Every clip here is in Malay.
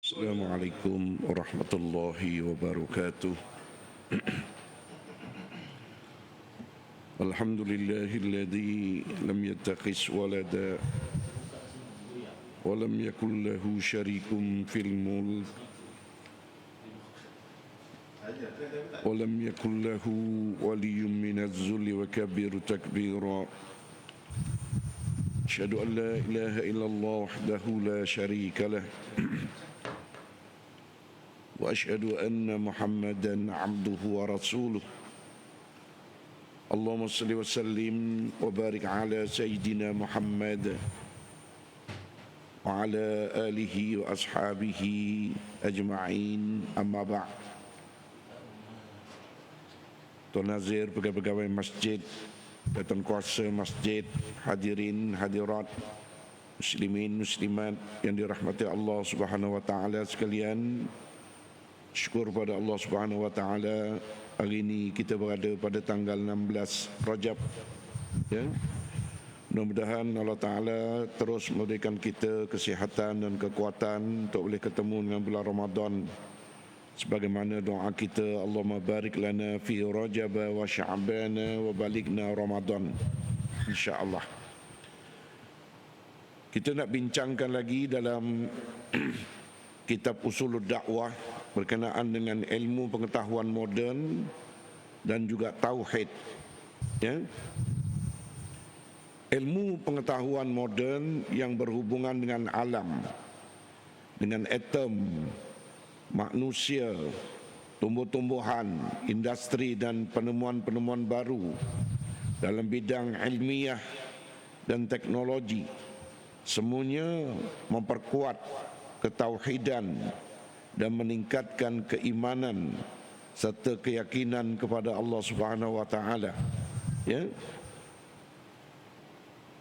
Assalamualaikum warahmatullahi wabarakatuh. Alhamdulillahilladzi lam yattakhis walada wa lam yakul lahu syarikun fil mulk wa lam yakul lahu waliyyun minaz zulli wa kabiru takbira. Asyhadu an la ilaha illallah wahdahu la syarika lah wa asyhadu anna Muhammadan abduhu wa rasuluh. Allahumma salli wa sallim wa barik ala sayyidina Muhammad wa ala alihi wa ashabihi ajma'in, amma ba'd. Tuan Nazir, pegawai-pegawai masjid, Tuan Kuasa masjid, hadirin hadirat, muslimin muslimat yang dirahmati Allah Subhanahu wa taala sekalian, syukur pada Allah Subhanahu wa taala, hari ini kita berada pada tanggal 16 Rajab, ya. Mudah-mudahan Allah Taala terus memberikan kita kesihatan dan kekuatan untuk boleh ketemu dengan bulan Ramadan sebagaimana doa kita, Allahumma barik lana fi Rajab wa Sya'ban wa balighna Ramadan, insya-Allah. Kita nak bincangkan lagi dalam kitab Usulul Dakwah berkenaan dengan ilmu pengetahuan moden dan juga tauhid, ya. Ilmu pengetahuan moden yang berhubungan dengan alam, dengan atom, manusia, tumbuh-tumbuhan, industri dan penemuan-penemuan baru dalam bidang ilmiah dan teknologi, semuanya memperkuat ketauhidan dan meningkatkan keimanan serta keyakinan kepada Allah Subhanahu wa taala, ya.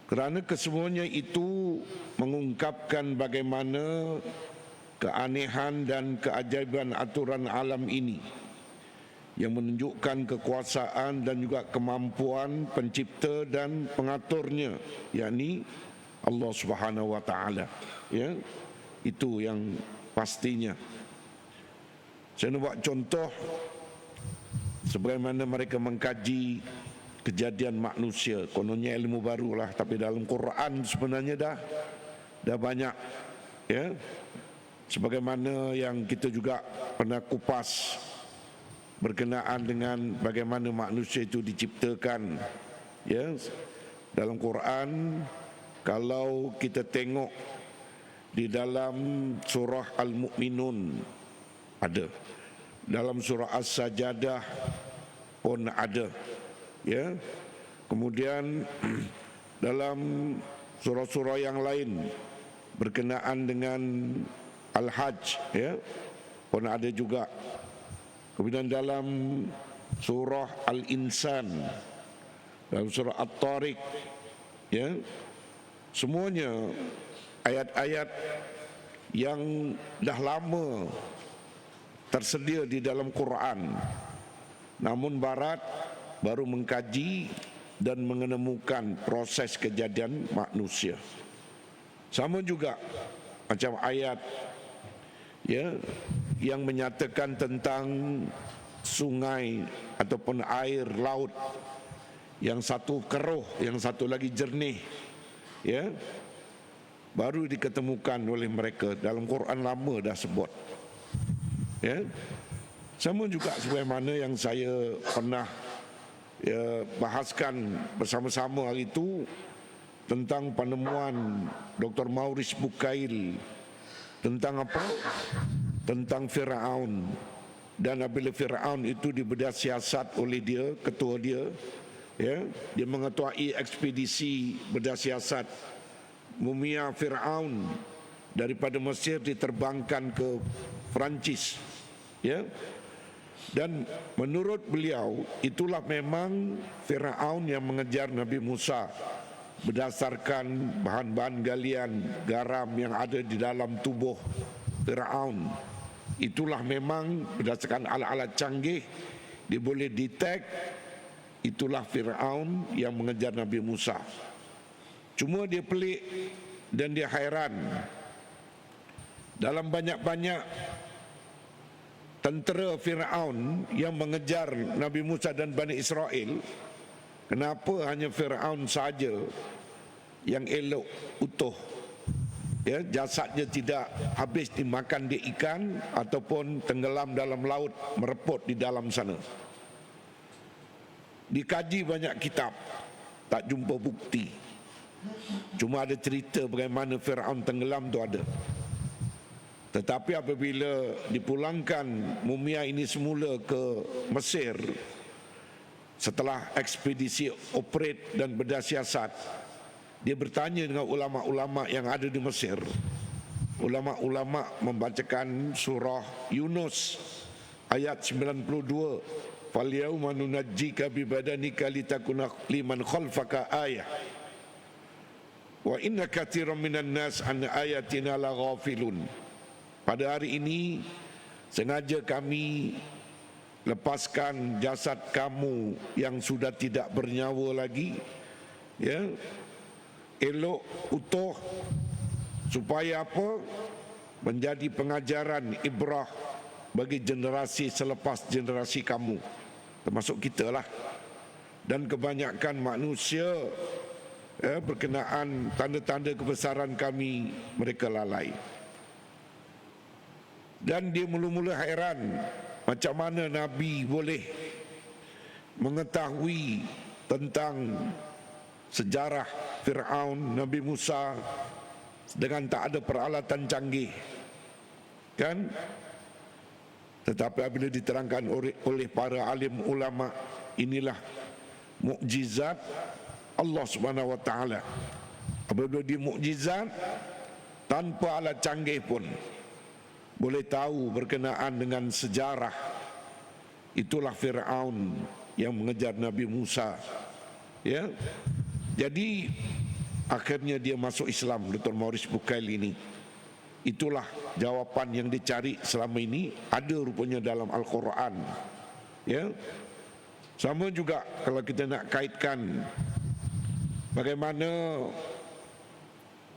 Kerana kesemuanya itu mengungkapkan bagaimana keanehan dan keajaiban aturan alam ini yang menunjukkan kekuasaan dan juga kemampuan pencipta dan pengaturnya, yakni Allah Subhanahu wa taala, ya. Itu yang pastinya. Saya nak buat contoh sebagaimana mereka mengkaji kejadian manusia. Kononnya ilmu barulah, tapi dalam Quran sebenarnya dah banyak, ya. Sebagaimana yang kita juga pernah kupas berkenaan dengan bagaimana manusia itu diciptakan, ya. Dalam Quran, kalau kita tengok di dalam surah Al-Mu'minun ada, dalam surah As-Sajadah pun ada, ya. Kemudian dalam surah-surah yang lain berkenaan dengan Al-Hajj, ya, pun ada juga. Kemudian dalam surah Al-Insan, dalam surah At-Tariq, ya, semuanya ayat-ayat yang dah lama tersedia di dalam Quran, namun Barat baru mengkaji dan menemukan proses kejadian manusia. Sama juga macam ayat, ya, yang menyatakan tentang sungai ataupun air laut, yang satu keruh, yang satu lagi jernih, ya, baru diketemukan oleh mereka. Dalam Quran lama dah sebut, ya. Sama juga sebagaimana yang saya pernah, ya, bahaskan bersama-sama hari itu tentang penemuan Dr. Maurice Bucaille tentang apa? Tentang Firaun. Dan apabila Firaun itu dibedah siasat oleh dia, ketua dia, ya, dia mengetuai ekspedisi bedah siasat mumia Firaun daripada Mesir diterbangkan ke Perancis, ya. Dan menurut beliau itulah memang Firaun yang mengejar Nabi Musa berdasarkan bahan-bahan galian garam yang ada di dalam tubuh Firaun. Itulah memang berdasarkan alat-alat canggih dia boleh detect, itulah Firaun yang mengejar Nabi Musa. Cuma dia pelik dan dia hairan dalam banyak-banyak tentera Fir'aun yang mengejar Nabi Musa dan Bani Israel, kenapa hanya Fir'aun saja yang elok utuh, ya, jasadnya tidak habis dimakan di ikan ataupun tenggelam dalam laut mereput di dalam sana. Dikaji banyak kitab, tak jumpa bukti. Cuma ada cerita bagaimana Fir'aun tenggelam tu ada. Tetapi apabila dipulangkan mumia ini semula ke Mesir, setelah ekspedisi operate dan bedah siasat, dia bertanya dengan ulama-ulama yang ada di Mesir. Ulama-ulama membacakan surah Yunus ayat 92, "Fal yauma nunajjika bi badanika litakuna liman khalfaka ayah. Wa inna katsiran minan nas an ayatina laghafilun." Pada hari ini sengaja kami lepaskan jasad kamu yang sudah tidak bernyawa lagi, ya, elok utuh, supaya apa? Menjadi pengajaran ibrah bagi generasi selepas generasi kamu, termasuk kita lah. Dan kebanyakan manusia, ya, berkenaan tanda-tanda kebesaran kami, mereka lalai. Dan dia mula-mula hairan macam mana Nabi boleh mengetahui tentang sejarah Fir'aun, Nabi Musa dengan tak ada peralatan canggih, kan? Tetapi apabila diterangkan oleh para alim ulama, inilah mukjizat Allah Subhanahu wa taala. Apabila dia mukjizat tanpa alat canggih pun boleh tahu berkenaan dengan sejarah. Itulah Fir'aun yang mengejar Nabi Musa, ya. Jadi akhirnya dia masuk Islam, Dr. Maurice Bucaille ini. Itulah jawapan yang dicari selama ini, ada rupanya dalam Al-Quran, ya. Sama juga kalau kita nak kaitkan bagaimana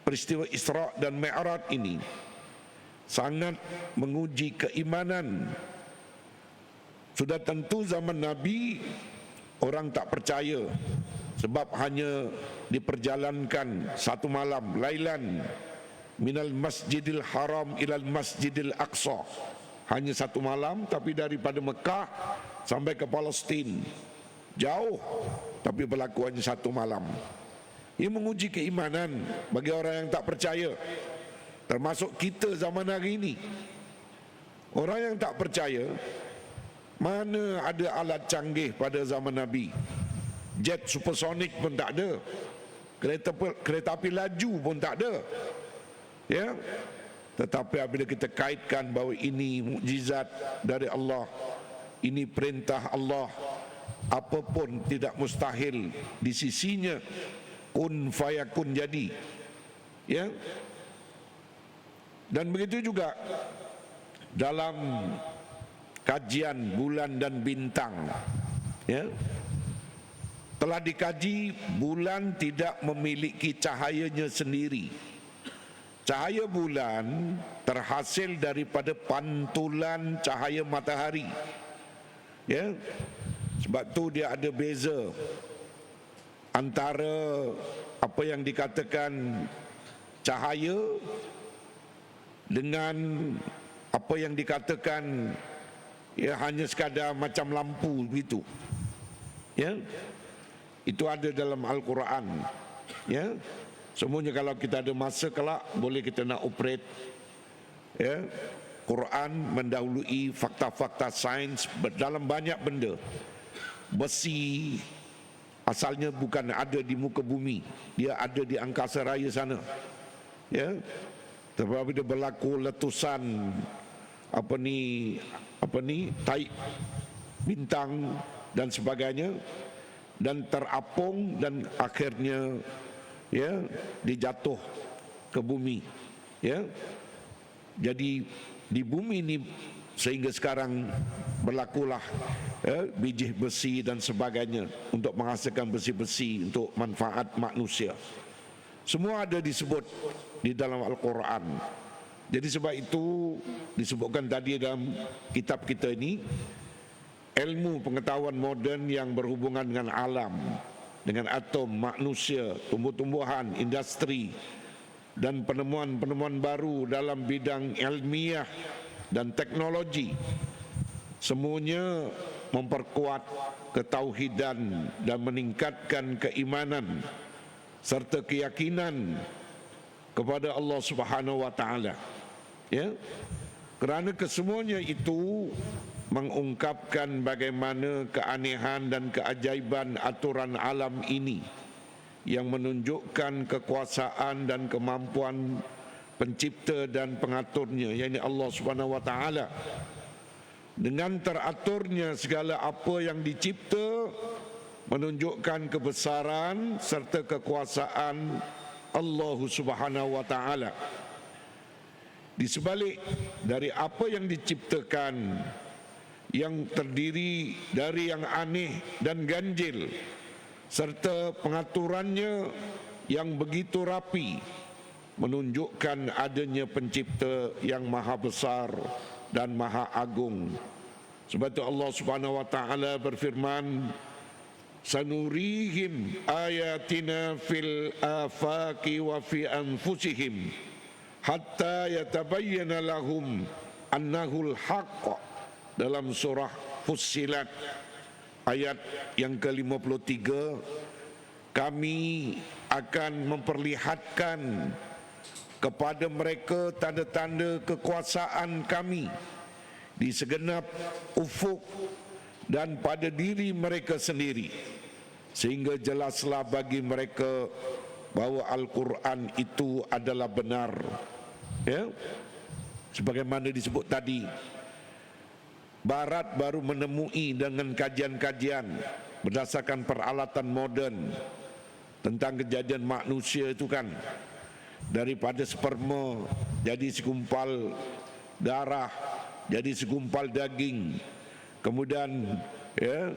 peristiwa Isra dan Mi'raj ini sangat menguji keimanan. Sudah tentu zaman Nabi orang tak percaya sebab hanya diperjalankan satu malam, lailan minal masjidil haram ilal masjidil aqsa, hanya satu malam, tapi daripada Mekah sampai ke Palestin jauh, tapi berlaku hanya satu malam. Ini menguji keimanan bagi orang yang tak percaya, termasuk kita zaman hari ini. Orang yang tak percaya, mana ada alat canggih pada zaman Nabi? Jet supersonik pun tak ada, kereta api laju pun tak ada, ya. Tetapi apabila kita kaitkan bahawa ini mukjizat dari Allah, ini perintah Allah, apapun tidak mustahil di sisinya. Kun fayakun, jadi, ya. Dan begitu juga dalam kajian bulan dan bintang, ya, telah dikaji bulan tidak memiliki cahayanya sendiri. Cahaya bulan terhasil daripada pantulan cahaya matahari, ya. Sebab tu dia ada beza antara apa yang dikatakan cahaya dengan apa yang dikatakan, ya, hanya sekadar macam lampu begitu, ya. Itu ada dalam Al-Quran, ya. Semuanya kalau kita ada masa kelak boleh kita nak operate, ya. Quran mendahului fakta-fakta sains dalam banyak benda. Besi asalnya bukan ada di muka bumi, dia ada di angkasa raya sana, ya. Sebab dia berlaku letusan apa ni taik bintang dan sebagainya, dan terapung dan akhirnya, ya, dijatuh ke bumi, ya. Jadi di bumi ini sehingga sekarang berlakulah, ya, biji besi dan sebagainya untuk menghasilkan besi-besi untuk manfaat manusia. Semua ada disebut di dalam Al-Quran. Jadi sebab itu disebutkan tadi dalam kitab kita ini, ilmu pengetahuan moden yang berhubungan dengan alam, dengan atom, manusia, tumbuh-tumbuhan, industri dan penemuan-penemuan baru dalam bidang ilmiah dan teknologi, semuanya memperkuat ketauhidan dan meningkatkan keimanan serta keyakinan kepada Allah Subhanahu wa taala. Ya. Kerana kesemuanya itu mengungkapkan bagaimana keanehan dan keajaiban aturan alam ini yang menunjukkan kekuasaan dan kemampuan pencipta dan pengaturnya, yakni Allah Subhanahu wa taala. Dengan teraturnya segala apa yang dicipta menunjukkan kebesaran serta kekuasaan Allah Subhanahu wa taala. Di sebalik dari apa yang diciptakan yang terdiri dari yang aneh dan ganjil serta pengaturannya yang begitu rapi menunjukkan adanya pencipta yang maha besar dan maha agung. Sebab itu Allah Subhanahu wa taala berfirman, sanurihim ayatina fil afaqi wa fi anfusihim hatta yatabayyana lahum annahul haqq, dalam surah Fussilat ayat yang ke-53. Kami akan memperlihatkan kepada mereka tanda-tanda kekuasaan kami di segenap ufuk dan pada diri mereka sendiri, sehingga jelaslah bagi mereka bahawa Al-Quran itu adalah benar. Ya, sebagaimana disebut tadi, Barat baru menemui dengan kajian-kajian berdasarkan peralatan moden tentang kejadian manusia itu kan, daripada sperma jadi segumpal darah, jadi segumpal daging, kemudian ya,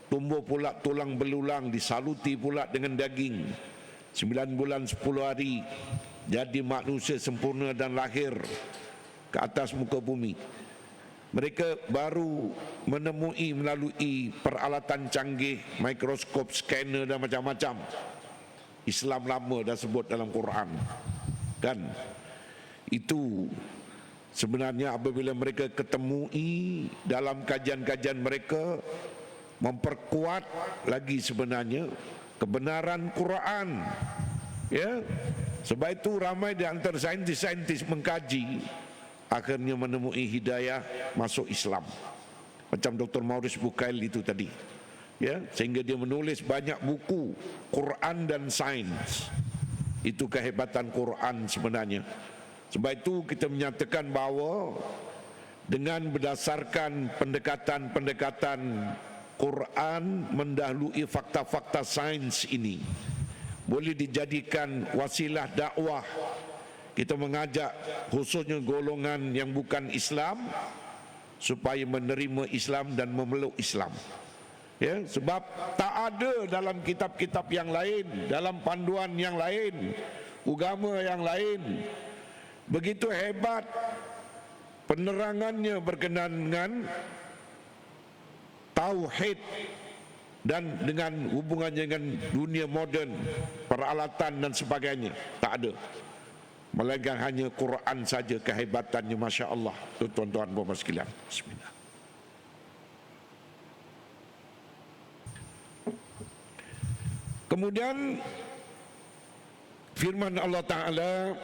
tumbuh pula tulang belulang, disaluti pula dengan daging, 9 bulan 10 hari jadi manusia sempurna dan lahir ke atas muka bumi. Mereka baru menemui melalui peralatan canggih, mikroskop, scanner dan macam-macam. Islam lama dah sebut dalam Quran kan. Itu sebenarnya apabila mereka ketemui dalam kajian-kajian mereka, memperkuat lagi sebenarnya kebenaran Quran. Ya, sebab itu ramai di antara saintis-saintis mengkaji, akhirnya menemui hidayah masuk Islam. Macam Dr. Maurice Bucaille itu tadi. Ya, sehingga dia menulis banyak buku Quran dan sains. Itu kehebatan Quran sebenarnya. Sebab itu kita menyatakan bahawa dengan berdasarkan pendekatan-pendekatan Quran mendahului fakta-fakta sains ini, boleh dijadikan wasilah dakwah. Kita mengajak khususnya golongan yang bukan Islam supaya menerima Islam dan memeluk Islam. Ya, sebab tak ada dalam kitab-kitab yang lain, dalam panduan yang lain, agama yang lain begitu hebat penerangannya berkenaan dengan tauhid dan dengan hubungannya dengan dunia moden, peralatan dan sebagainya. Tak ada, melainkan hanya Quran saja kehebatannya. Masya Allah. Tuan-tuan dan puan sekalian, bismillah. Kemudian firman Allah Ta'ala,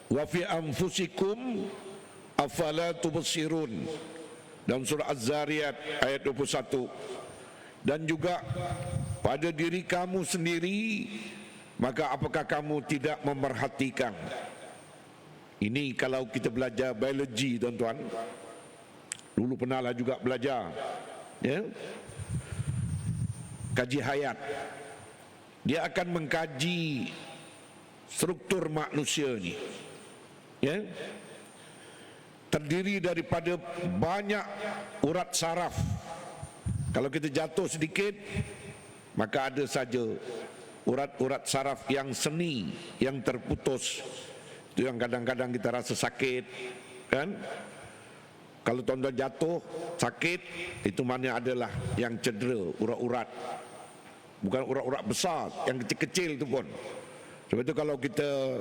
wa fi anfusikum afala tubsirun, dalam surah Az-Zariyat ayat 21. Dan juga pada diri kamu sendiri, maka apakah kamu tidak memerhatikan? Ini kalau kita belajar biologi, tuan-tuan, dulu pernahlah juga belajar, ya, kaji hayat. Dia akan mengkaji struktur manusia ni, ya, terdiri daripada banyak urat saraf. Kalau kita jatuh sedikit, maka ada saja urat-urat saraf yang seni yang terputus. Itu yang kadang-kadang kita rasa sakit, kan? Kalau tuan-tuan jatuh sakit, itu maknanya adalah yang cedera, urat-urat. Bukan urat-urat besar, yang kecil-kecil itu pun. Sebab itu kalau kita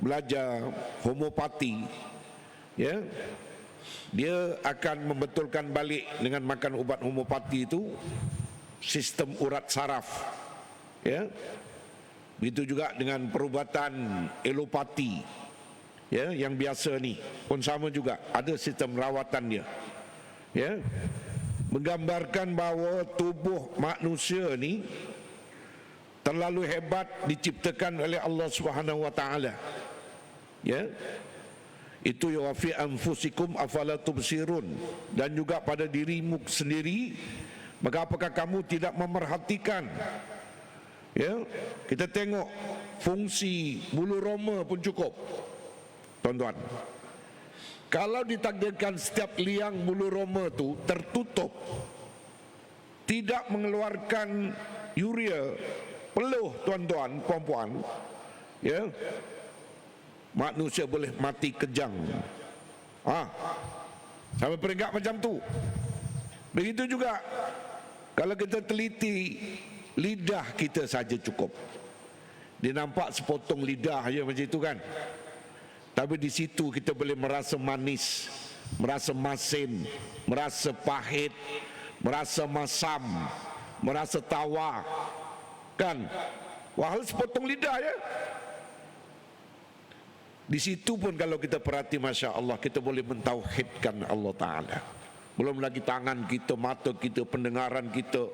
belajar homeopati, ya, dia akan membetulkan balik dengan makan ubat homeopati itu sistem urat saraf, ya. Begitu juga dengan perubatan elopati, ya, yang biasa ni pun sama juga, ada sistem rawatan dia, ya, menggambarkan bahawa tubuh manusia ni terlalu hebat diciptakan oleh Allah Subhanahu wa taala, ya. Itu ya fi anfusikum afala tubsirun, dan juga pada dirimu sendiri, maka apakah kamu tidak memerhatikan? Ya, kita tengok fungsi bulu roma pun cukup, tuan-tuan. Kalau ditakdirkan setiap liang bulu roma tu tertutup, tidak mengeluarkan urea, peluh, tuan-tuan, puan-puan, ya, manusia boleh mati kejang. Sampai peringkat macam tu. Begitu juga kalau kita teliti lidah kita saja cukup. Dia nampak sepotong lidah aja macam itu kan. Tapi di situ kita boleh merasa manis, merasa masin, merasa pahit, merasa masam, merasa tawa, kan? Wahal sepotong lidah ya. Di situ pun kalau kita perhati, Masya Allah, kita boleh mentauhidkan Allah Ta'ala. Belum lagi tangan kita, mata kita, pendengaran kita,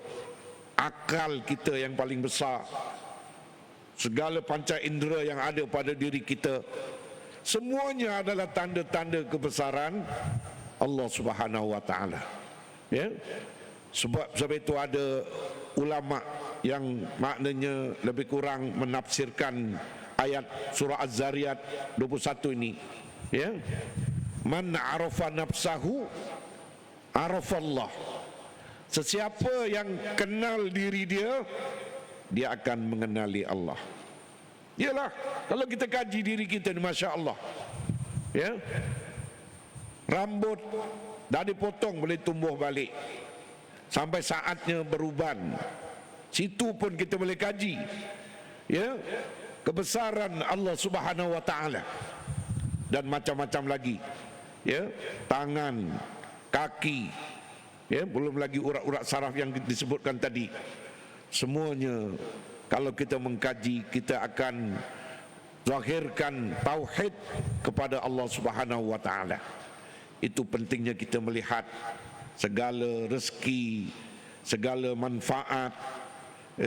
akal kita yang paling besar, segala panca indera yang ada pada diri kita, semuanya adalah tanda-tanda kebesaran Allah Subhanahu wa taala. Ya. Sebab itu ada ulama yang maknanya lebih kurang menafsirkan ayat surah Az-Zariyat 21 ini, ya. Man arafa nafsahu arafallah. Sesiapa yang kenal diri dia, dia akan mengenali Allah. Yalah, kalau kita kaji diri kita, Masya Allah, ya, rambut dah dipotong boleh tumbuh balik sampai saatnya beruban. Situ pun kita boleh kaji, ya, kebesaran Allah Subhanahu wa taala. Dan macam-macam lagi, ya, tangan, kaki, ya, belum lagi urat-urat saraf yang disebutkan tadi. Semuanya kalau kita mengkaji, kita akan zahirkan tauhid kepada Allah Subhanahu wa taala. Itu pentingnya kita melihat segala rezeki, segala manfaat,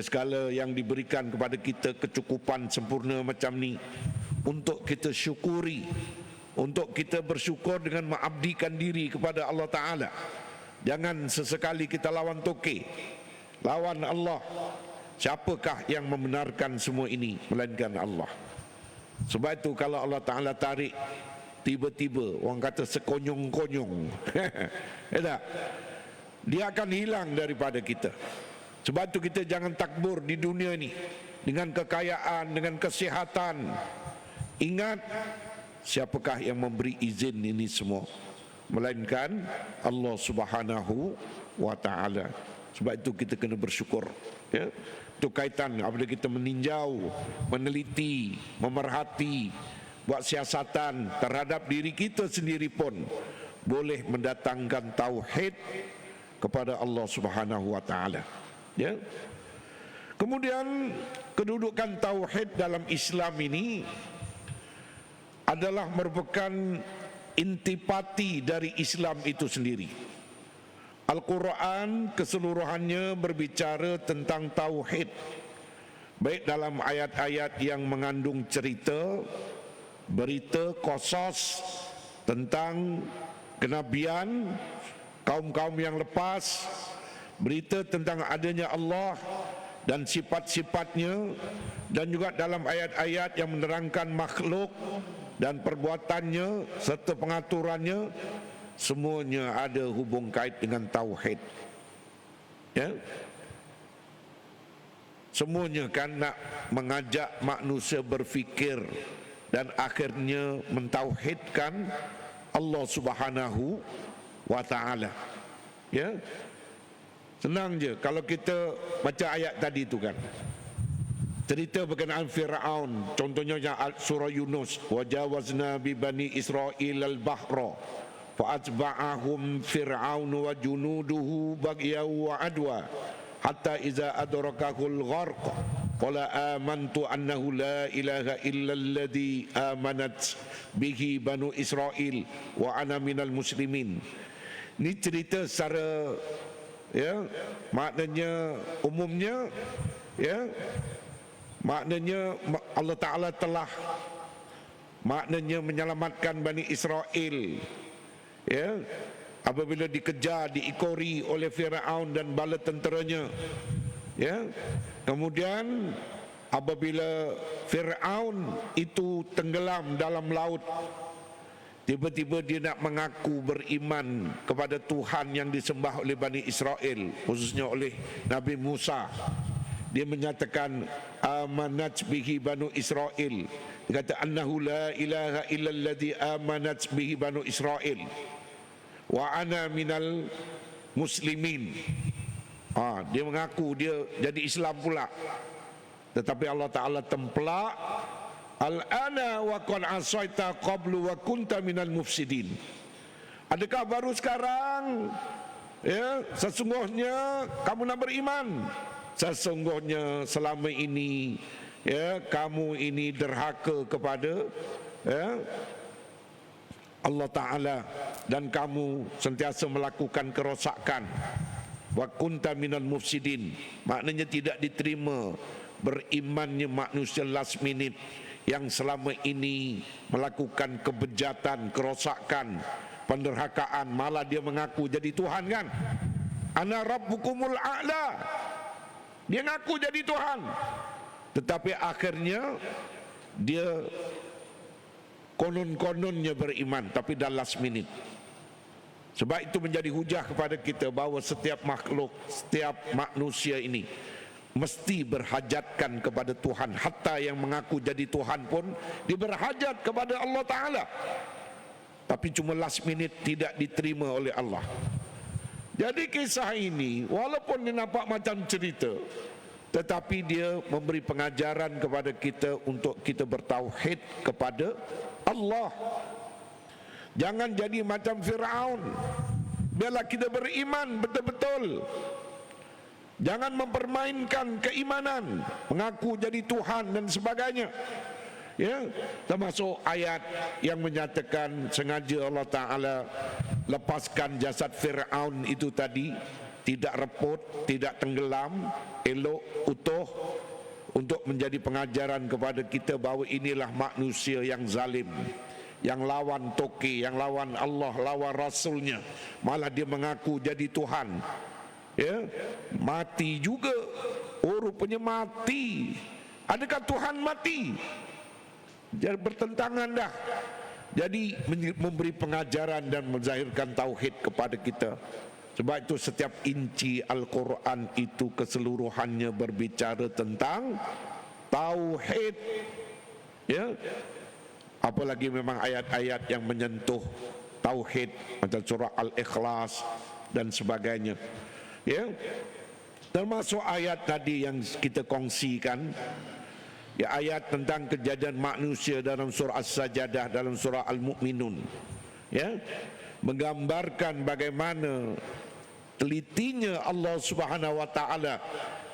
segala yang diberikan kepada kita, kecukupan sempurna macam ni, untuk kita syukuri, untuk kita bersyukur dengan mengabdikan diri kepada Allah Ta'ala. Jangan sesekali kita lawan toke, lawan Allah. Siapakah yang membenarkan semua ini melainkan Allah? Sebab itu kalau Allah Ta'ala tarik tiba-tiba, orang kata sekonyong-konyong, ya tak? Dia akan hilang daripada kita. Sebab itu kita jangan takbur di dunia ini dengan kekayaan, dengan kesihatan. Ingat, siapakah yang memberi izin ini semua? Melainkan Allah Subhanahu wa taala. Sebab itu kita kena bersyukur, ya. Itu kaitan apabila kita meninjau, meneliti, memerhati, buat siasatan terhadap diri kita sendiri pun boleh mendatangkan tauhid kepada Allah Subhanahu wa taala. Ya. Kemudian kedudukan tauhid dalam Islam ini adalah merupakan intipati dari Islam itu sendiri. Al-Quran keseluruhannya berbicara tentang tauhid, baik dalam ayat-ayat yang mengandung cerita, berita, qasas tentang kenabian kaum-kaum yang lepas, berita tentang adanya Allah dan sifat-sifatnya, dan juga dalam ayat-ayat yang menerangkan makhluk dan perbuatannya serta pengaturannya, semuanya ada hubung kait dengan tauhid, ya. Semuanya kan nak mengajak manusia berfikir dan akhirnya mentauhidkan Allah Subhanahu wa taala. Ya. Senang je kalau kita baca ayat tadi tu kan. Cerita berkenaan Firaun, contohnya surah Yunus, wajawazna bi bani Israil al-bahra fa atba'ahum fir'aun wa junuduhu baghyan wa adwa hatta iza adrakahul gharq qala amantu annahu la ilaha illa alladhi amanat bihi banu Israil wa ana minal muslimin. Ini cerita secara, ya, maknanya umumnya, ya, maknanya Allah Ta'ala telah maknanya menyelamatkan Bani Israel, ya, apabila dikejar, diikori oleh Firaun dan bala tenteranya, ya. Kemudian apabila Firaun itu tenggelam dalam laut, tiba-tiba dia nak mengaku beriman kepada Tuhan yang disembah oleh Bani Israel, khususnya oleh Nabi Musa. Dia menyatakan amanat bihi banu Israel. Dia kata annahu la ilaha illalladzi amanat bihi banu Israel wa ana minal muslimin. Dia mengaku dia jadi Islam pula. Tetapi Allah Ta'ala tempelak, al-ana wa qad asaita qablu wa kunta minal mufsidin. Adakah baru sekarang, ya, sesungguhnya kamu nak beriman? Sesungguhnya selama ini, ya, kamu ini derhaka kepada, ya, Allah Ta'ala, dan kamu sentiasa melakukan kerosakan. Wa kunta minal mufsidin, maknanya tidak diterima berimannya manusia last minute yang selama ini melakukan kebejatan, kerosakan, penderhakaan, malah dia mengaku jadi Tuhan kan. Ana rabbukumul a'la. Dia ngaku jadi Tuhan. Tetapi akhirnya dia konon-kononnya beriman, tapi dah last minute. Sebab itu menjadi hujah kepada kita bahawa setiap makhluk, setiap manusia ini mesti berhajatkan kepada Tuhan. Hatta yang mengaku jadi Tuhan pun dia berhajat kepada Allah Ta'ala, tapi cuma last minute tidak diterima oleh Allah. Jadi kisah ini walaupun dia nampak macam cerita, tetapi dia memberi pengajaran kepada kita untuk kita bertauhid kepada Allah. Jangan jadi macam Firaun. Biarlah kita beriman betul-betul. Jangan mempermainkan keimanan, mengaku jadi Tuhan dan sebagainya. Ya, termasuk ayat yang menyatakan sengaja Allah Ta'ala lepaskan jasad Fir'aun itu tadi, tidak reput, tidak tenggelam, elok, utuh, untuk menjadi pengajaran kepada kita bahawa inilah manusia yang zalim, yang lawan toke, yang lawan Allah, lawan Rasulnya, malah dia mengaku jadi Tuhan. Ya, mati juga, rupanya mati. Adakah Tuhan mati? Jadi bertentangan dah. Jadi memberi pengajaran dan menzahirkan tauhid kepada kita. Sebab itu setiap inci Al-Quran itu keseluruhannya berbicara tentang tauhid. Ya, apalagi memang ayat-ayat yang menyentuh tauhid macam surah Al-Ikhlas dan sebagainya. Ya, termasuk ayat tadi yang kita kongsikan, ya, ayat tentang kejadian manusia dalam surah As-Sajadah, dalam surah Al-Mu'minun, ya, menggambarkan bagaimana telitinya Allah Subhanahu wa taala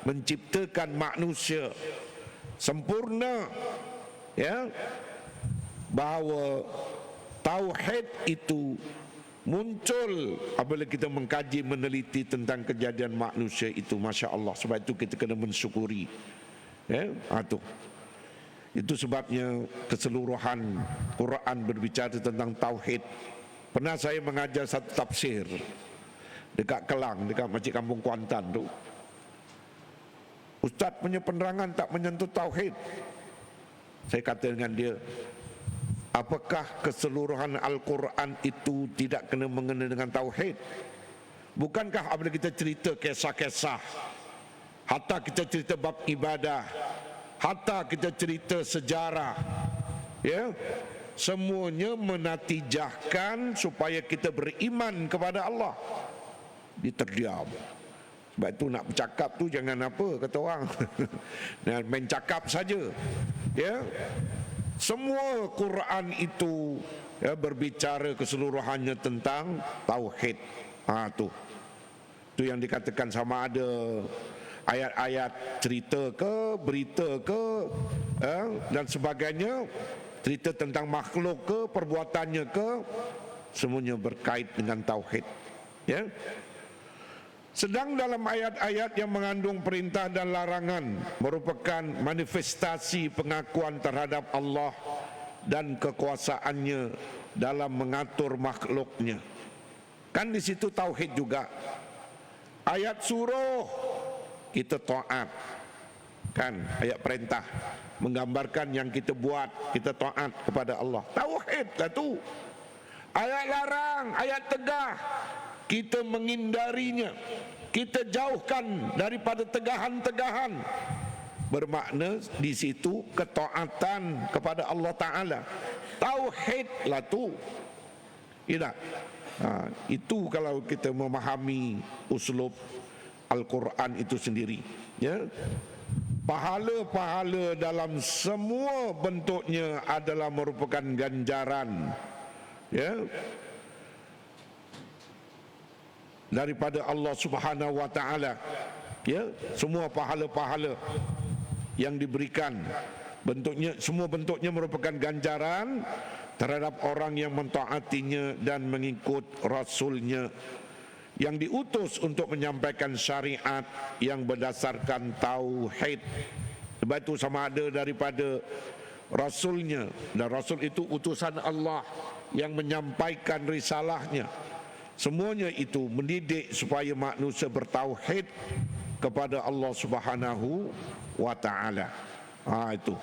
menciptakan manusia sempurna, ya, bahawa tauhid itu muncul apabila kita mengkaji, meneliti tentang kejadian manusia itu. Masya Allah. Sebab itu kita kena mensyukuri, ya, itu sebabnya keseluruhan Quran berbicara tentang tauhid. Pernah saya mengajar satu tafsir dekat Kelang, dekat Masjid Kampung Kuantan tu. Ustaz punya penerangan tak menyentuh tauhid. Saya kata dengan dia, apakah keseluruhan Al-Quran itu tidak kena mengena dengan tauhid? Bukankah apabila kita cerita kisah-kisah, hatta kita cerita bab ibadah, hatta kita cerita sejarah, Ya, semuanya menatijahkan supaya kita beriman kepada Allah. Dia terdiam. Sebab itu nak bercakap tu jangan apa kata orang. Nah, main cakap saja. Ya. Semua Quran itu ya, berbicara keseluruhannya tentang tauhid. Tu. Tu yang dikatakan sama ada ayat-ayat cerita ke, berita ke, dan sebagainya, cerita tentang makhluk ke, perbuatannya ke, semuanya berkait dengan tauhid. Ya. Sedang dalam ayat-ayat yang mengandung perintah dan larangan merupakan manifestasi pengakuan terhadap Allah dan kekuasaannya dalam mengatur makhluknya. Kan di situ tauhid juga. Ayat suruh kita taat, kan? Ayat perintah menggambarkan yang kita buat, kita taat kepada Allah. Tauhid lah tu. Ayat larang, ayat tegah, kita menghindarinya, kita jauhkan daripada tegahan-tegahan. Bermakna di situ ketaatan kepada Allah Ta'ala. Tauhid lah tu. Ya, itu kalau kita memahami uslub Al-Quran itu sendiri. Ya. Pahala-pahala dalam semua bentuknya adalah merupakan ganjaran. Ya. Daripada Allah Subhanahu wa taala. Ya, semua pahala-pahala yang diberikan bentuknya, semua bentuknya merupakan ganjaran terhadap orang yang mentaatinya dan mengikut rasulnya yang diutus untuk menyampaikan syariat yang berdasarkan tauhid. Sebab itu sama ada daripada rasulnya, dan rasul itu utusan Allah yang menyampaikan risalahnya. Semuanya itu mendidik supaya manusia bertauhid kepada Allah Subhanahu wa taala. Itu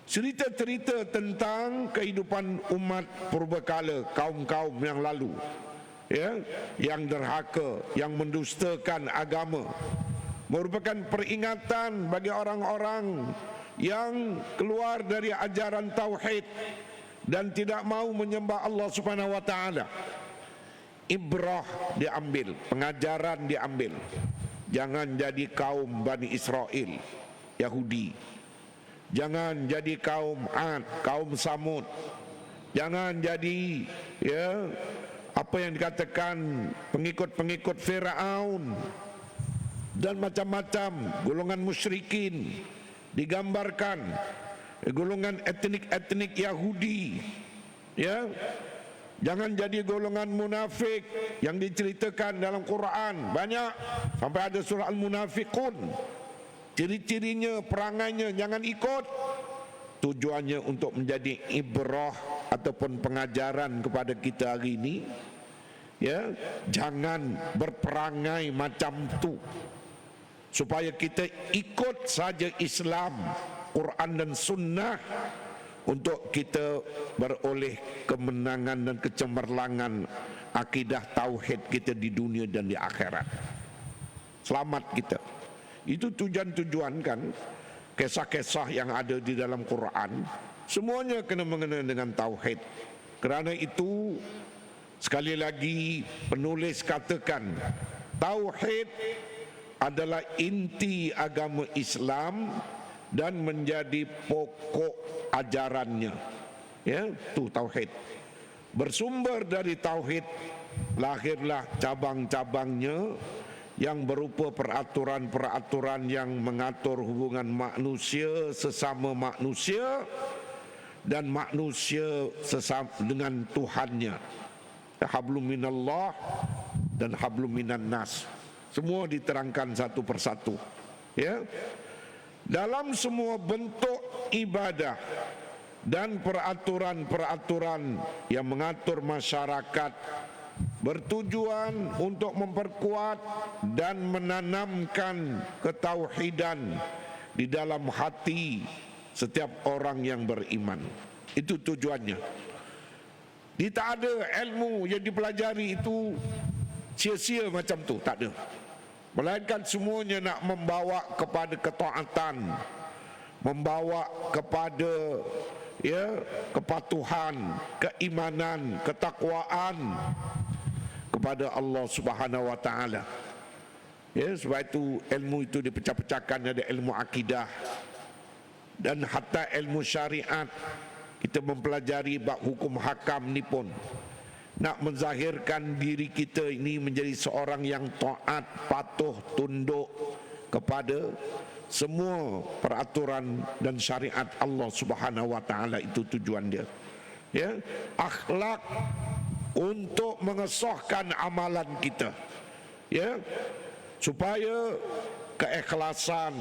cerita-cerita tentang kehidupan umat purbakala, kaum-kaum yang lalu, ya, yang derhaka, yang mendustakan agama, merupakan peringatan bagi orang-orang yang keluar dari ajaran tauhid dan tidak mau menyembah Allah Subhanahu wa taala. Ibrah diambil, pengajaran diambil. Jangan jadi kaum Bani Israel, Yahudi. Jangan jadi kaum Ad, kaum Samud. Jangan jadi apa yang dikatakan pengikut-pengikut Firaun dan macam-macam golongan musyrikin digambarkan, golongan etnik-etnik Yahudi. Ya. Jangan jadi golongan munafik yang diceritakan dalam Quran. Banyak, sampai ada surah Al-Munafiqun. Ciri-cirinya, perangainya jangan ikut. Tujuannya untuk menjadi ibrah ataupun pengajaran kepada kita hari ini. Ya, jangan berperangai macam tu, supaya kita ikut saja Islam, Quran dan Sunnah, untuk kita beroleh kemenangan dan kecemerlangan akidah tauhid kita di dunia dan di akhirat. Selamat kita. Itu tujuan-tujuan kan, kisah-kisah yang ada di dalam Quran, semuanya kena mengenai dengan tauhid. Kerana itu, sekali lagi penulis katakan, tauhid adalah inti agama Islam dan menjadi pokok ajarannya. Ya, tu tauhid. Bersumber dari tauhid lahirlah cabang-cabangnya yang berupa peraturan-peraturan yang mengatur hubungan manusia sesama manusia dan manusia sesama dengan Tuhannya. Hablum minallah dan hablum minan nas. Semua diterangkan satu persatu. Ya. Dalam semua bentuk ibadah dan peraturan-peraturan yang mengatur masyarakat bertujuan untuk memperkuat dan menanamkan ketauhidan di dalam hati setiap orang yang beriman. Itu tujuannya. Tak ada ilmu yang dipelajari itu sia-sia macam tu, tak ada. Melainkan semuanya nak membawa kepada ketaatan, membawa kepada ya, kepatuhan, keimanan, ketakwaan kepada Allah Subhanahu wa taala. Ya, sebab itu ilmu itu dipecah-pecahkan, ada ilmu akidah dan hatta ilmu syariat. Kita mempelajari bab hukum hakam ni pun nak menzahirkan diri kita ini menjadi seorang yang taat, patuh, tunduk kepada semua peraturan dan syariat Allah Subhanahu wa taala. Itu tujuan dia. Ya, akhlak untuk mengesahkan amalan kita. Ya, supaya keikhlasan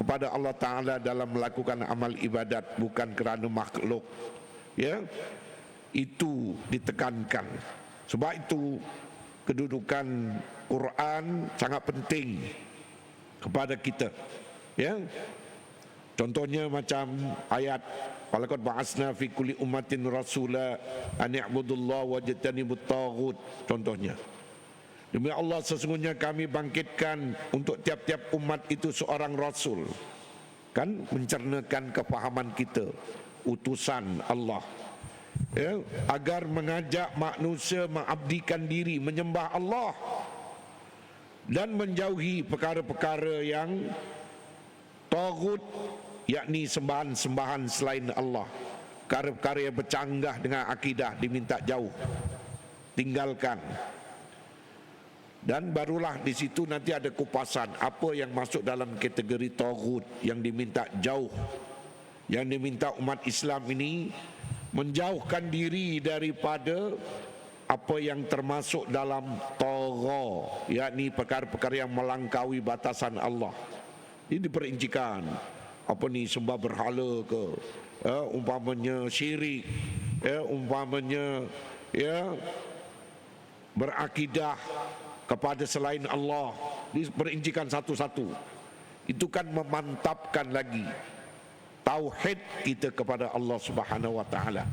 kepada Allah Ta'ala dalam melakukan amal ibadat bukan kerana makhluk, ya, itu ditekankan. Sebab itu kedudukan Quran sangat penting kepada kita, ya. Contohnya macam ayat walaqad ba'atsna fi kulli ummatin rasula an i'budullaha wajtanibut taghut. Contohnya, demi Allah, sesungguhnya kami bangkitkan untuk tiap-tiap umat itu seorang rasul. Kan mencernakan kefahaman kita, utusan Allah, ya, agar mengajak manusia mengabdikan diri, menyembah Allah dan menjauhi perkara-perkara yang taghut, yakni sembahan-sembahan selain Allah. Perkara-perkara yang bercanggah dengan akidah diminta jauh, tinggalkan. Dan barulah di situ nanti ada kupasan apa yang masuk dalam kategori taghut yang diminta jauh, yang diminta umat Islam ini menjauhkan diri daripada apa yang termasuk dalam tagha, yakni perkara-perkara yang melangkaui batasan Allah. Ini diperincikan, apa ni, sembah berhala ke, umpamanya syirik, umpamanya, ya, berakidah kepada selain Allah, diperincikan satu-satu. Itu kan memantapkan lagi tauhid kita kepada Allah Subhanahu wa taala.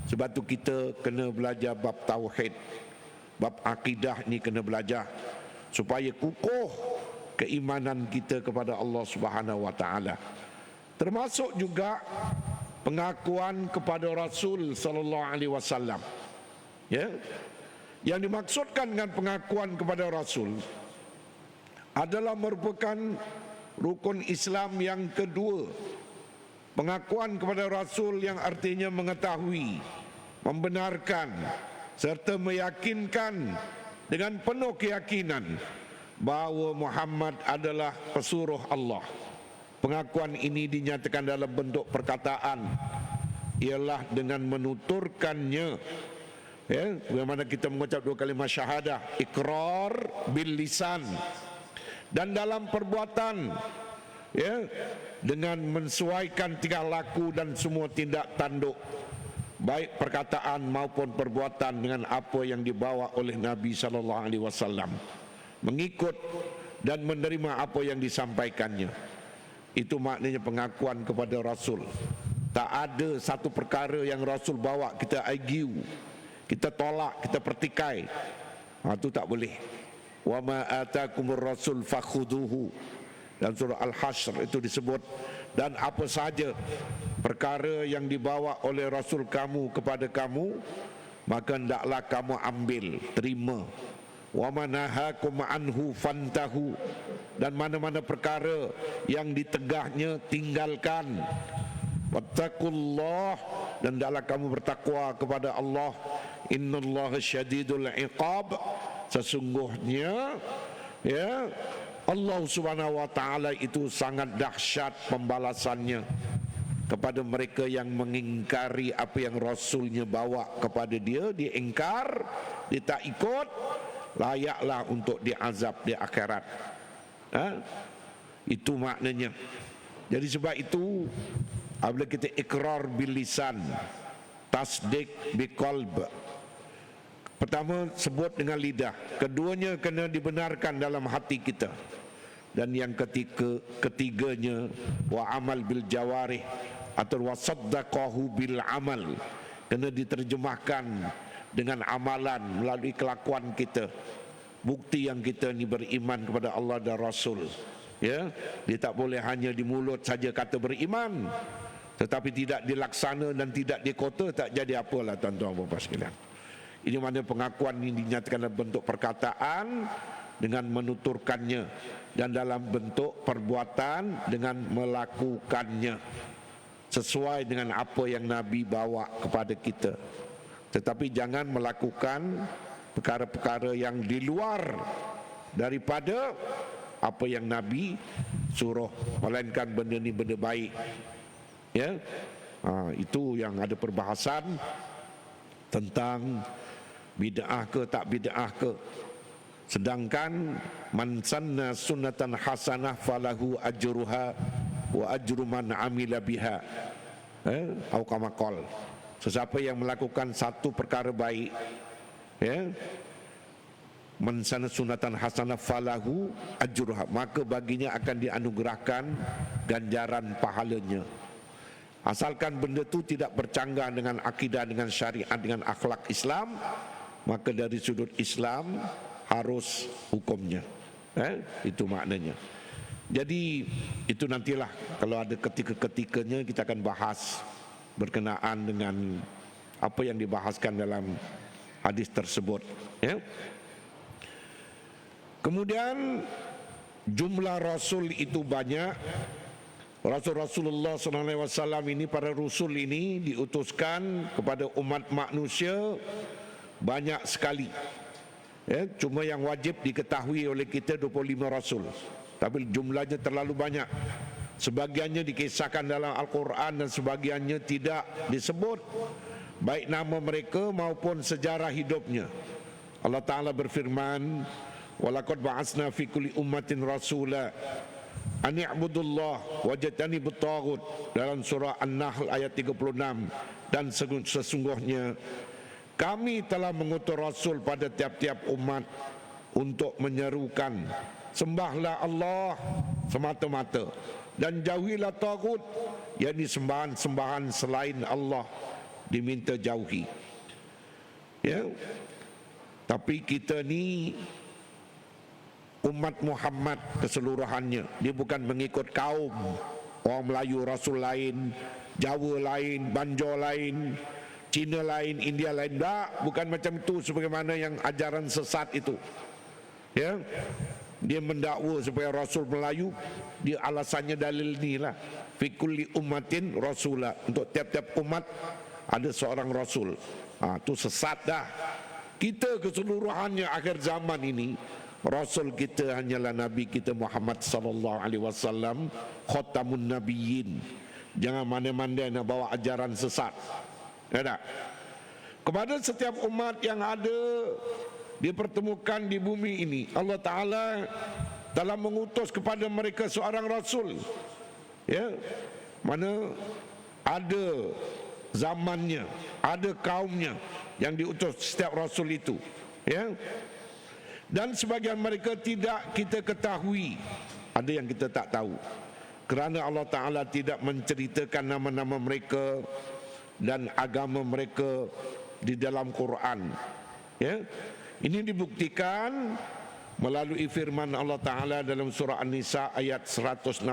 Sebab tu kita kena belajar bab tauhid, bab akidah ni kena belajar supaya kukuh keimanan kita kepada Allah Subhanahu wa taala. Termasuk juga pengakuan kepada Rasul sallallahu alaihi wasallam. Ya. Yang dimaksudkan dengan pengakuan kepada Rasul adalah merupakan rukun Islam yang kedua. Pengakuan kepada Rasul yang artinya mengetahui, membenarkan serta meyakinkan dengan penuh keyakinan bahawa Muhammad adalah pesuruh Allah. Pengakuan ini dinyatakan dalam bentuk perkataan, ialah dengan menuturkannya. Ya, bagaimana kita mengucap dua kalimah syahadah, ikrar bil lisan, dan dalam perbuatan, ya, dengan mensesuaikan tingkah laku dan semua tindak tanduk, baik perkataan maupun perbuatan, dengan apa yang dibawa oleh Nabi sallallahu alaihi wasallam, mengikut dan menerima apa yang disampaikannya. Itu maknanya pengakuan kepada Rasul. Tak ada satu perkara yang Rasul bawa kita argue, kita tolak, kita pertikai. Itu tak boleh. Wa ma atakumur rasul fakhuduhu. Dalam surah Al-Hashr itu disebut, dan apa saja perkara yang dibawa oleh Rasul kamu kepada kamu, maka hendaklah kamu ambil, terima. Wa ma nahakum anhu fantahu. Dan mana-mana perkara yang ditegahnya, tinggalkan. Wattaqullah, dan hendaklah kamu bertakwa kepada Allah. Innallaha syadidul iqab, sesungguhnya, ya, Allah Subhanahu wa taala itu sangat dahsyat pembalasannya kepada mereka yang mengingkari apa yang Rasulnya bawa kepada dia. Dia ingkar, dia tak ikut, layaklah untuk diazab di akhirat. Itu maknanya. Jadi sebab itu apabila kita ikrar bil lisan, tasdik bi qalb, pertama sebut dengan lidah, keduanya kena dibenarkan dalam hati kita, dan yang ketiganya wa amal bil jawarih atau wa saddaqahu bil amal, kena diterjemahkan dengan amalan melalui kelakuan kita. Bukti yang kita ni beriman kepada Allah dan Rasul, ya, dia tak boleh hanya di mulut saja kata beriman, tetapi tidak dilaksana dan tidak dikota, tak jadi apalah tuan-tuan dan puan sekalian. Ini mana pengakuan ini dinyatakan dalam bentuk perkataan dengan menuturkannya, dan dalam bentuk perbuatan dengan melakukannya sesuai dengan apa yang Nabi bawa kepada kita. Tetapi jangan melakukan perkara-perkara yang di luar daripada apa yang Nabi suruh, melainkan benda ni benda baik. Ya, itu yang ada perbahasan tentang bid'ah ke tak bid'ah ke. Sedangkan man sanna sunnatan hasanah falahu ajruha wa ajru man amila biha. Atau kama qala, sesiapa yang melakukan satu perkara baik, ya, man sanna sunnatan hasanah falahu ajruha, maka baginya akan dianugerahkan ganjaran pahalanya. Asalkan benda itu tidak bercanggah dengan akidah, dengan syariat, dengan akhlak Islam, maka dari sudut Islam harus hukumnya. Itu maknanya. Jadi itu nantilah kalau ada ketika-ketikanya kita akan bahas berkenaan dengan apa yang dibahaskan dalam hadis tersebut. Ya. Kemudian jumlah Rasul itu banyak. Rasulullah SAW ini, para Rasul ini diutuskan kepada umat manusia banyak sekali. Ya, cuma yang wajib diketahui oleh kita 25 Rasul, tapi jumlahnya terlalu banyak. Sebagiannya dikisahkan dalam Al-Quran dan sebagiannya tidak disebut, baik nama mereka maupun sejarah hidupnya. Allah Ta'ala berfirman, walaqad ba'asna fi kulli ummatin rasula an i'budullah wajtanibut taghut, dalam surah An-Nahl ayat 36. Dan sesungguhnya kami telah mengutus Rasul pada tiap-tiap umat untuk menyerukan, sembahlah Allah semata-mata dan jauhilah taghut, yakni sembahan-sembahan selain Allah diminta jauhi. Ya. Tapi kita ni umat Muhammad keseluruhannya, dia bukan mengikut kaum orang Melayu, Rasul lain, Jawa lain, Banjar lain, Cina lain, India lain. Tak, bukan macam itu sebagaimana yang ajaran sesat itu. Ya, dia mendakwa supaya Rasul Melayu, dia alasannya dalil ni lah, fi kulli ummatin rasula, untuk tiap-tiap umat ada seorang Rasul. Itu sesat dah. Kita keseluruhannya akhir zaman ini, Rasul kita hanyalah Nabi kita Muhammad sallallahu alaihi wasallam, khatamun nabiyyin. Jangan mana-mana nak bawa ajaran sesat. Ya tak? Kepada setiap umat yang ada dipertemukan di bumi ini, Allah Ta'ala telah mengutus kepada mereka seorang Rasul. Ya, mana ada zamannya, ada kaumnya yang diutus setiap Rasul itu. Ya. Dan sebagian mereka tidak kita ketahui, ada yang kita tak tahu, kerana Allah Ta'ala tidak menceritakan nama-nama mereka dan agama mereka di dalam Quran. Ya. Ini dibuktikan melalui firman Allah Ta'ala dalam surah An-Nisa ayat 164,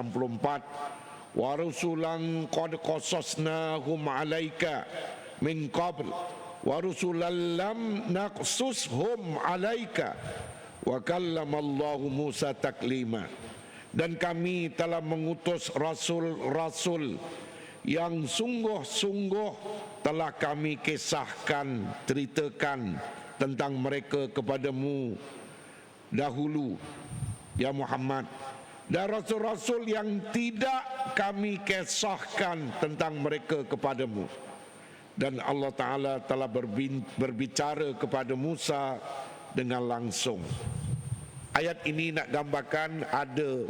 wa rusulan qad qasasnahum alaika min qabl wa rusulan lam naqsushum alaika wa kallamallahu Musa taklima. Dan kami telah mengutus rasul-rasul yang sungguh-sungguh telah kami kisahkan, ceritakan tentang mereka kepadamu dahulu, ya Muhammad. Dan rasul-rasul yang tidak kami kisahkan tentang mereka kepadamu. Dan Allah Ta'ala telah berbicara kepada Musa dengan langsung. Ayat ini nak gambarkan ada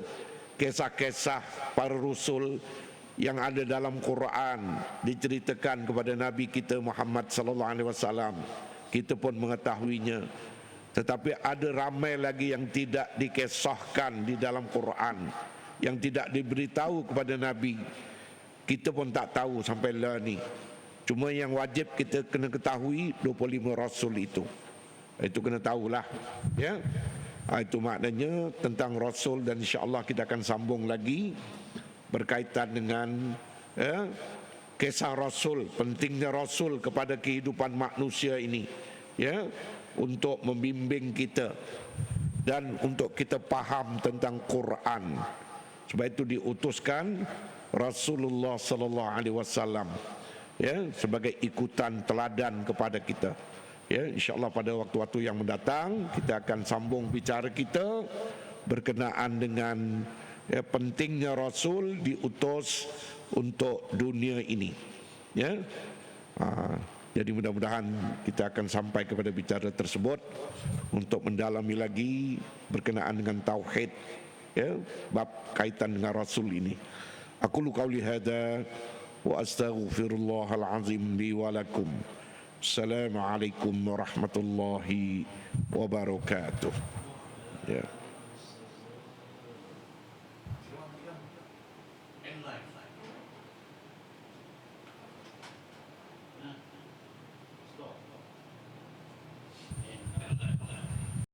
kisah-kisah para rasul yang ada dalam Quran, diceritakan kepada Nabi kita Muhammad sallallahu alaihi wasallam. Kita pun mengetahuinya. Tetapi ada ramai lagi yang tidak dikisahkan di dalam Quran, yang tidak diberitahu kepada Nabi. Kita pun tak tahu sampai lah ni. Cuma yang wajib kita kena ketahui 25 Rasul itu. Itu kena tahulah. Ya. Itu maknanya tentang Rasul, dan insya-Allah kita akan sambung lagi berkaitan dengan kisah Rasul, pentingnya Rasul kepada kehidupan manusia ini, ya, untuk membimbing kita dan untuk kita faham tentang Quran. Sebab itu diutuskan Rasulullah sallallahu alaihi wasallam, ya, sebagai ikutan teladan kepada kita. Ya, insyaallah pada waktu-waktu yang mendatang kita akan sambung bicara kita berkenaan dengan, ya, pentingnya Rasul diutus untuk dunia ini, ya. Jadi mudah-mudahan kita akan sampai kepada bicara tersebut untuk mendalami lagi berkenaan dengan tauhid, ya, bab kaitan dengan Rasul ini. Aqulu qauli hadza wa astaghfirullahal azim li wa lakum. Assalamualaikum warahmatullahi wabarakatuh. Ya.